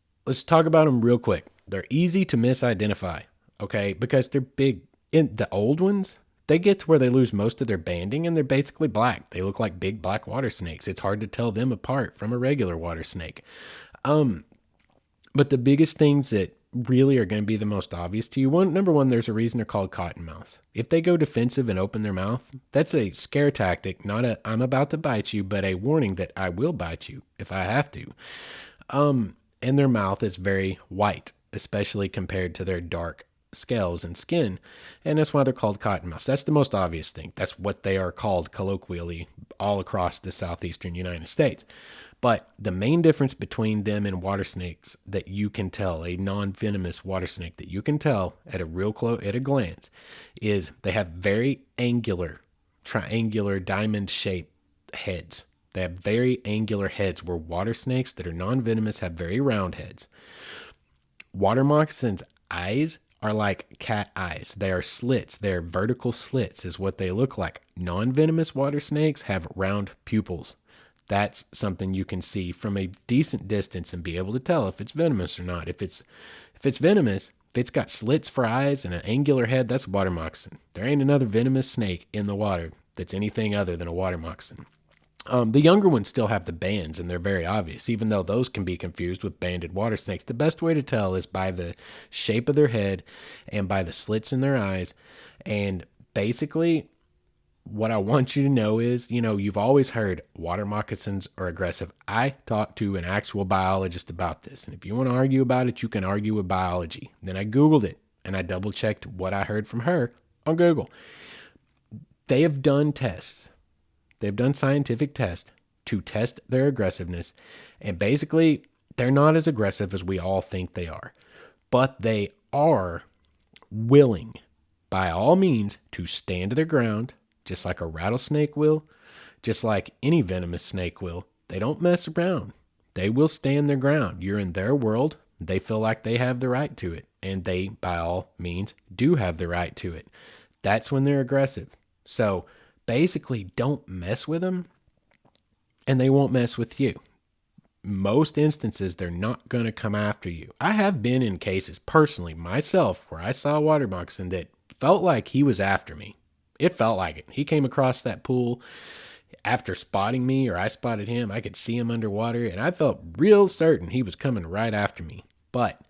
talk about them real quick. They're easy to misidentify, okay? Because they're big. In the old ones, they get to where they lose most of their banding and they're basically black. They look like big black water snakes. It's hard to tell them apart from a regular water snake. But the biggest things that really are going to be the most obvious to you, number one, there's a reason they're called cottonmouths. If they go defensive and open their mouth, that's a scare tactic, not a I'm about to bite you, but a warning that I will bite you if I have to. And their mouth is very white, especially compared to their dark scales and skin, and that's why they're called cottonmouths. That's the most obvious thing. That's what they are called colloquially all across the southeastern United States. But the main difference between them and water snakes that you can tell, a non-venomous water snake that you can tell at a glance, is they have very angular, triangular, diamond-shaped heads. They have very angular heads, where water snakes that are non-venomous have very round heads. Water moccasins' eyes are like cat eyes. They are slits. They're vertical slits is what they look like. Non-venomous water snakes have round pupils. That's something you can see from a decent distance and be able to tell if it's venomous or not. If it's venomous, if it's got slits for eyes and an angular head, that's a water moccasin. There ain't another venomous snake in the water that's anything other than a water moccasin. The younger ones still have the bands, and they're very obvious, even though those can be confused with banded water snakes. The best way to tell is by the shape of their head and by the slits in their eyes. And basically, what I want you to know is, you've always heard water moccasins are aggressive. I talked to an actual biologist about this, and if you want to argue about it, you can argue with biology. Then I Googled it, and I double-checked what I heard from her on Google. They have done tests. They've done scientific tests to test their aggressiveness, and basically, they're not as aggressive as we all think they are. But they are willing, by all means, to stand their ground, just like a rattlesnake will, just like any venomous snake will. They don't mess around. They will stand their ground. You're in their world. They feel like they have the right to it, and they, by all means, do have the right to it. That's when they're aggressive. So basically, don't mess with them, and they won't mess with you. Most instances, they're not going to come after you. I have been in cases, personally, myself, where I saw a water moccasin that felt like he was after me. It felt like it. He came across that pool after spotting me, or I spotted him. I could see him underwater, and I felt real certain he was coming right after me. But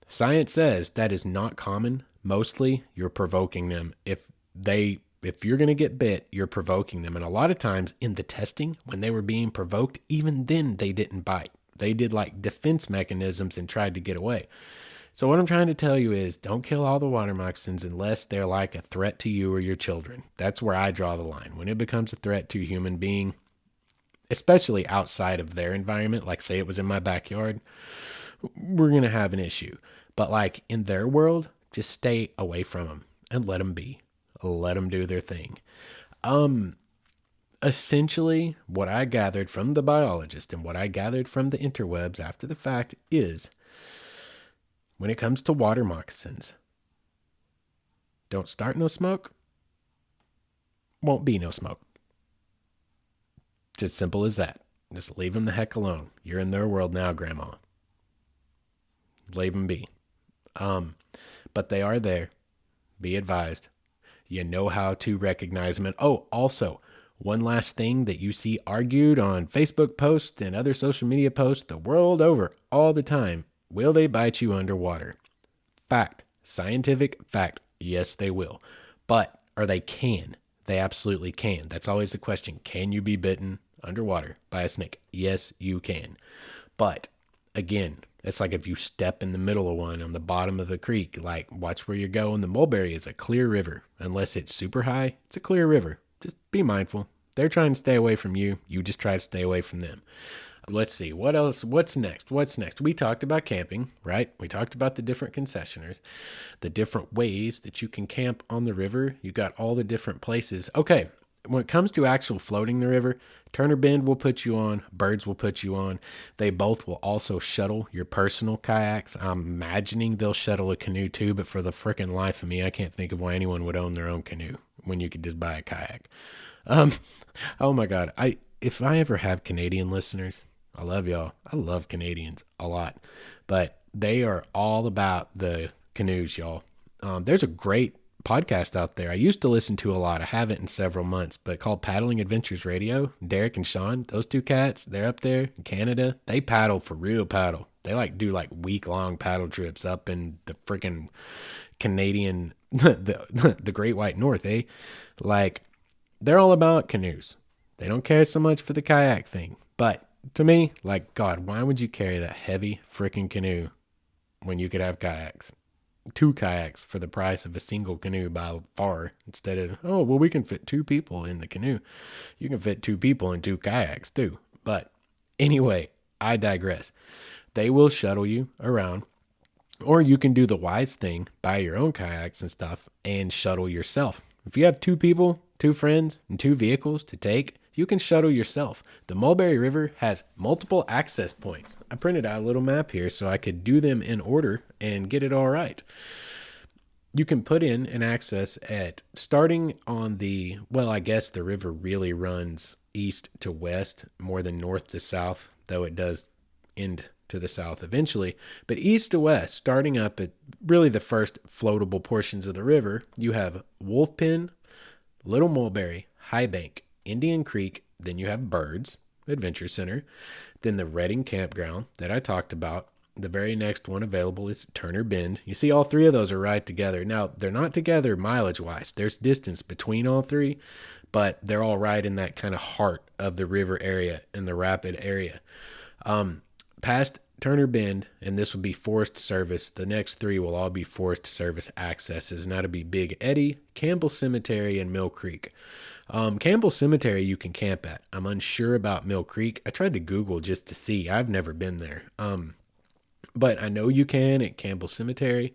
science says that is not common. Mostly, you're provoking them. If you're going to get bit, you're provoking them. And a lot of times in the testing, when they were being provoked, even then they didn't bite. They did like defense mechanisms and tried to get away. So what I'm trying to tell you is, don't kill all the water moccasins unless they're like a threat to you or your children. That's where I draw the line. When it becomes a threat to a human being, especially outside of their environment, like say it was in my backyard, we're going to have an issue. But like in their world, just stay away from them and let them be. Let them do their thing. Essentially, what I gathered from the biologist and what I gathered from the interwebs after the fact is, when it comes to water moccasins, don't start no smoke, won't be no smoke. Just simple as that. Just leave them the heck alone. You're in their world now, Grandma. Leave them be. But they are there. Be advised. You know how to recognize them. And also, one last thing that you see argued on Facebook posts and other social media posts the world over all the time. Will they bite you underwater? Fact. Scientific fact. Yes, they will. But or they can. They absolutely can. That's always the question. Can you be bitten underwater by a snake? Yes, you can. But again, it's like if you step in the middle of one on the bottom of the creek, like watch where you go. And the Mulberry is a clear river. Unless it's super high, it's a clear river. Just be mindful. They're trying to stay away from you. You just try to stay away from them. Let's see. What else? What's next? What's next? We talked about camping, right? We talked about the different concessioners, the different ways that you can camp on the river. You got all the different places. Okay. When it comes to actual floating the river, Turner Bend will put you on, Birds will put you on. They both will also shuttle your personal kayaks. I'm imagining they'll shuttle a canoe too, but for the freaking life of me, I can't think of why anyone would own their own canoe when you could just buy a kayak. Um, oh my God. If I ever have Canadian listeners, I love y'all. I love Canadians a lot, but they are all about the canoes, y'all. There's a great podcast out there I used to listen to a lot. I haven't in several months, but called Paddling Adventures Radio. Derek and Sean, those two cats, they're up there in Canada. They paddle for real paddle. They do week-long paddle trips up in the freaking Canadian, the Great White North, eh? They're all about canoes. They don't care so much for the kayak thing. But to me, God, why would you carry that heavy freaking canoe when you could have kayaks? 2 kayaks for the price of a single canoe by far, instead of, oh, well, we can fit 2 people in the canoe. You can fit 2 people in 2 kayaks too. But anyway, I digress. They will shuttle you around, or you can do the wise thing, buy your own kayaks and stuff, and shuttle yourself. If you have 2 people, 2 friends, and 2 vehicles to take, you can shuttle yourself. The Mulberry River has multiple access points. I printed out a little map here so I could do them in order and get it all right. You can put in an access at starting on I guess the river really runs east to west more than north to south, though it does end to the south eventually. But east to west, starting up at really the first floatable portions of the river, you have Wolf Pen, Little Mulberry, High Bank, Indian Creek, then you have Birds Adventure Center, then the Redding Campground that I talked about. The very next one available is Turner Bend. You see all 3 of those are right together. Now, they're not together mileage-wise. There's distance between all 3, but they're all right in that kind of heart of the river area and the rapid area. Past Turner Bend, and this will be Forest Service. The next 3 will all be Forest Service accesses, and that'll be Big Eddy, Campbell Cemetery, and Mill Creek. Campbell Cemetery you can camp at. I'm unsure about Mill Creek. I tried to Google just to see. I've never been there. But I know you can at Campbell Cemetery.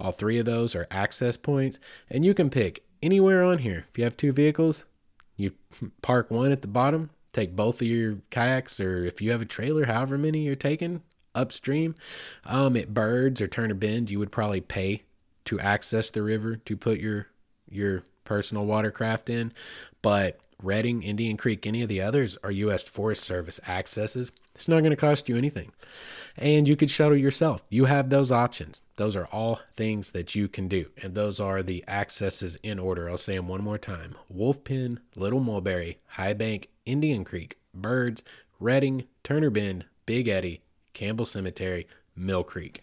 All 3 of those are access points, and you can pick anywhere on here. If you have 2 vehicles, you park one at the bottom, take both of your kayaks, or if you have a trailer, however many you're taking upstream. At Birds or Turner Bend, you would probably pay to access the river to put your personal watercraft in. But Redding, Indian Creek, any of the others are U.S. Forest Service accesses. It's not going to cost you anything. And you could shuttle yourself. You have those options. Those are all things that you can do. And those are the accesses in order. I'll say them one more time. Wolf Pen, Little Mulberry, High Bank, Indian Creek, Birds, Redding, Turner Bend, Big Eddy, Campbell Cemetery, Mill Creek.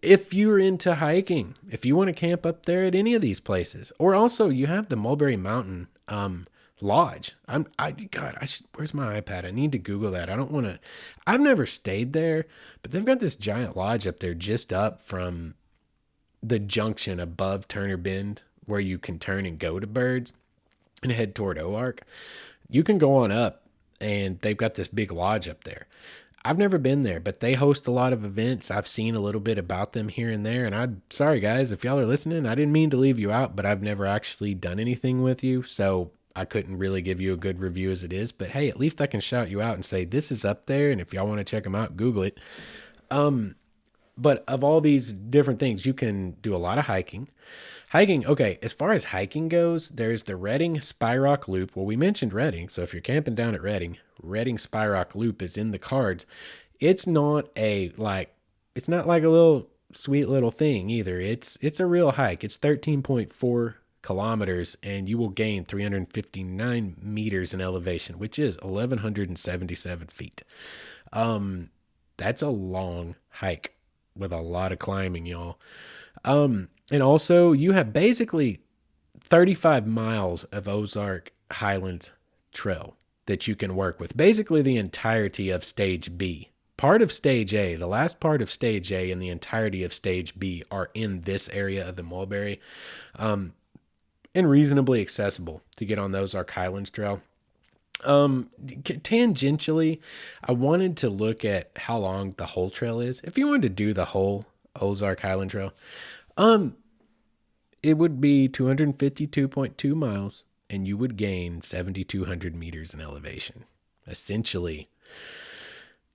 If you're into hiking, if you want to camp up there at any of these places, or also you have the Mulberry Mountain Lodge. Where's my iPad? I need to Google that. I've never stayed there, but they've got this giant lodge up there just up from the junction above Turner Bend where you can turn and go to Birds and head toward Oark. You can go on up and they've got this big lodge up there. I've never been there, but they host a lot of events. I've seen a little bit about them here and there, and I'm sorry, guys, if y'all are listening, I didn't mean to leave you out, but I've never actually done anything with you, so I couldn't really give you a good review as it is. But hey, at least I can shout you out and say, this is up there, and if y'all want to check them out, Google it. But of all these different things, you can do a lot of hiking. Okay, as far as hiking goes, there's the Redding Spy Rock Loop. Well, we mentioned Redding, so if you're camping down at Redding Spy Rock Loop is in the cards. It's not like a little sweet little thing either. It's a real hike. It's 13.4 kilometers, and you will gain 359 meters in elevation, which is 1,177 feet. That's a long hike with a lot of climbing, y'all. And also, you have basically 35 miles of Ozark Highlands Trail that you can work with. Basically, the entirety of Stage B. Part of Stage A, the last part of Stage A and the entirety of Stage B are in this area of the Mulberry, and reasonably accessible to get on the Ozark Highlands Trail. Tangentially, I wanted to look at how long the whole trail is. If you wanted to do the whole Ozark Highland Trail, it would be 252.2 miles and you would gain 7,200 meters in elevation. Essentially,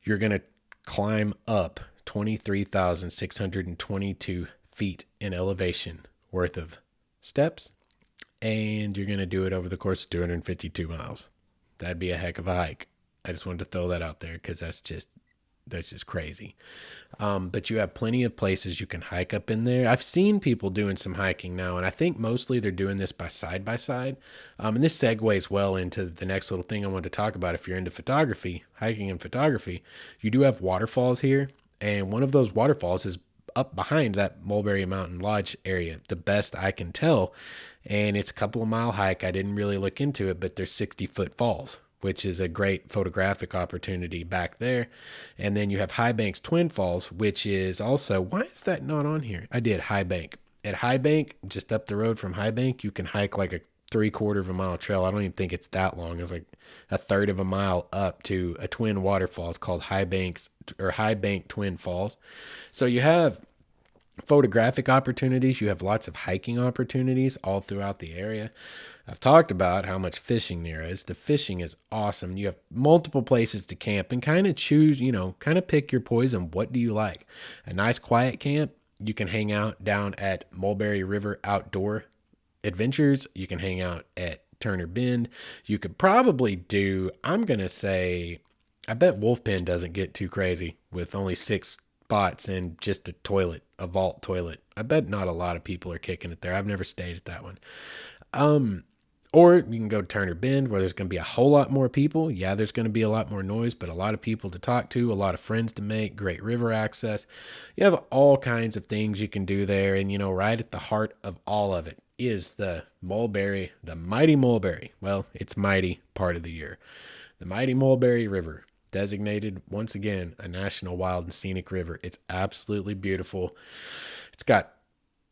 you're going to climb up 23,622 feet in elevation worth of steps, and you're going to do it over the course of 252 miles. That'd be a heck of a hike. I just wanted to throw that out there because that's just crazy. But you have plenty of places you can hike up in there. I've seen people doing some hiking now, and I think mostly they're doing this by side. And this segues well into the next little thing I wanted to talk about. If you're into photography, hiking and photography, you do have waterfalls here. And one of those waterfalls is up behind that Mulberry Mountain Lodge area, the best I can tell. And it's a couple of mile hike. I didn't really look into it, but there's 60-foot falls, which is a great photographic opportunity back there. And then you have High Bank's Twin Falls, which is also, why is that not on here? I did High Bank. At High Bank, just up the road from High Bank, you can hike like a 3/4 of a mile trail. I don't even think it's that long. It's like a third of a mile up to a twin waterfalls called High Bank Twin Falls. So you have photographic opportunities. You have lots of hiking opportunities all throughout the area. I've talked about how much fishing there is. The fishing is awesome. You have multiple places to camp and kind of choose, kind of pick your poison. What do you like? A nice quiet camp. You can hang out down at Mulberry River Outdoor Adventures. You can hang out at Turner Bend. You could probably do, I'm going to say, I bet Wolf Pen doesn't get too crazy with only 6 spots and just a toilet, a vault toilet. I bet not a lot of people are kicking it there. I've never stayed at that one. Or you can go to Turner Bend where there's going to be a whole lot more people. Yeah, there's going to be a lot more noise, but a lot of people to talk to, a lot of friends to make, great river access. You have all kinds of things you can do there. And, right at the heart of all of it is the Mulberry, the mighty Mulberry. Well, it's mighty part of the year. The mighty Mulberry River, designated once again a national wild and scenic river. It's absolutely beautiful. It's got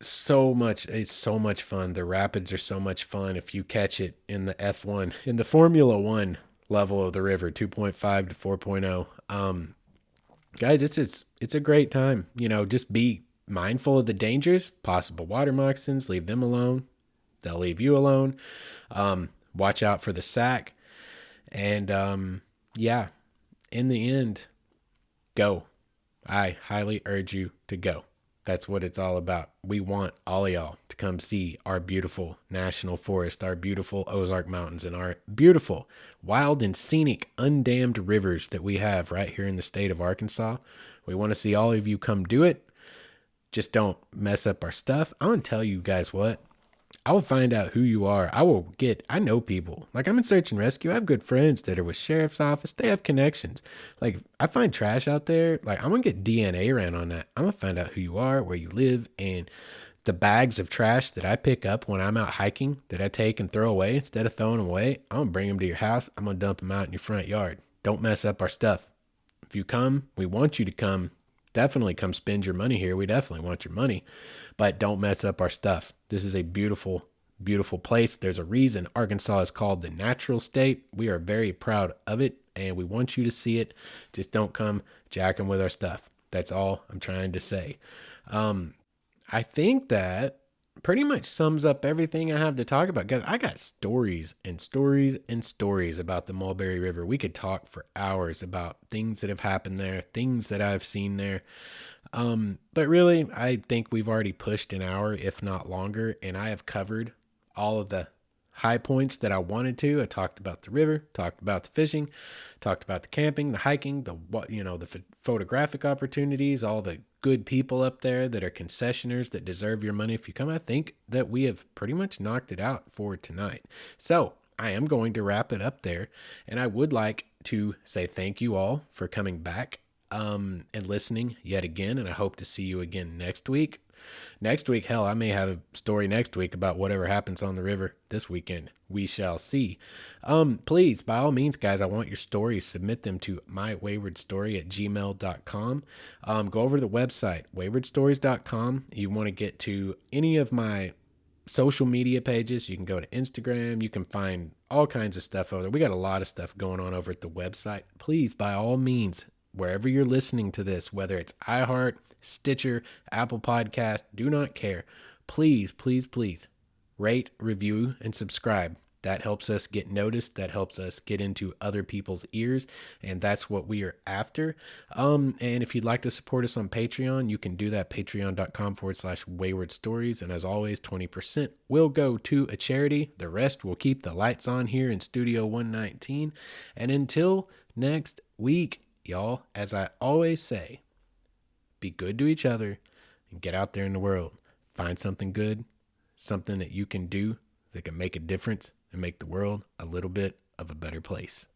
it's so much fun. The rapids are so much fun if you catch it in the F1, in the Formula 1 level of the river, 2.5 to 4.0. Guys, it's a great time. Just be mindful of the dangers, possible water moccasins, leave them alone. They'll leave you alone. Watch out for the sack. And yeah, in the end, go. I highly urge you to go. That's what it's all about. We want all of y'all to come see our beautiful national forest, our beautiful Ozark Mountains, and our beautiful wild and scenic undammed rivers that we have right here in the state of Arkansas. We want to see all of you come do it. Just don't mess up our stuff. I'm going to tell you guys what. I will find out who you are. I know people. Like, I'm in search and rescue. I have good friends that are with sheriff's office. They have connections. Like, I find trash out there. Like, I'm going to get DNA ran on that. I'm going to find out who you are, where you live, and the bags of trash that I pick up when I'm out hiking that I take and throw away instead of throwing them away. I'm going to bring them to your house. I'm going to dump them out in your front yard. Don't mess up our stuff. If you come, we want you to come. Definitely come spend your money here. We definitely want your money, but don't mess up our stuff. This is a beautiful, beautiful place. There's a reason Arkansas is called the natural state. We are very proud of it and we want you to see it. Just don't come jacking with our stuff. That's all I'm trying to say. I think that pretty much sums up everything I have to talk about. Guys, I got stories and stories and stories about the Mulberry River. We could talk for hours about things that have happened there, things that I've seen there. But really, I think we've already pushed an hour, if not longer, and I have covered all of the high points that I wanted to. I talked about the river, talked about the fishing, talked about the camping, the hiking, the photographic opportunities, all the good people up there that are concessioners that deserve your money if you come. I think that we have pretty much knocked it out for tonight. So I am going to wrap it up there, and I would like to say thank you all for coming back and listening yet again, and I hope to see you again next week. Next week, hell, I may have a story next week about whatever happens on the river this weekend. We shall see. Please, by all means, guys, I want your stories. Submit them to mywaywardstory@gmail.com. Go over to the website, waywardstories.com. You want to get to any of my social media pages, you can go to Instagram. You can find all kinds of stuff over there. We got a lot of stuff going on over at the website. Please, by all means, wherever you're listening to this, whether it's iHeart, Stitcher, Apple Podcast, do not care. Please, please, please rate, review, and subscribe. That helps us get noticed. That helps us get into other people's ears. And that's what we are after. And if you'd like to support us on Patreon, you can do that. Patreon.com/wayward stories. And as always, 20% will go to a charity. The rest will keep the lights on here in Studio 119. And until next week, y'all, as I always say, be good to each other and get out there in the world. Find something good, something that you can do that can make a difference and make the world a little bit of a better place.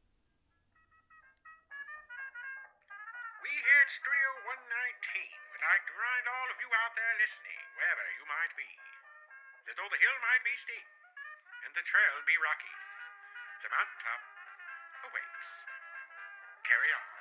We here at Studio 119 would like to remind all of you out there listening, wherever you might be, that though the hill might be steep and the trail be rocky, the mountaintop awaits. Carry on.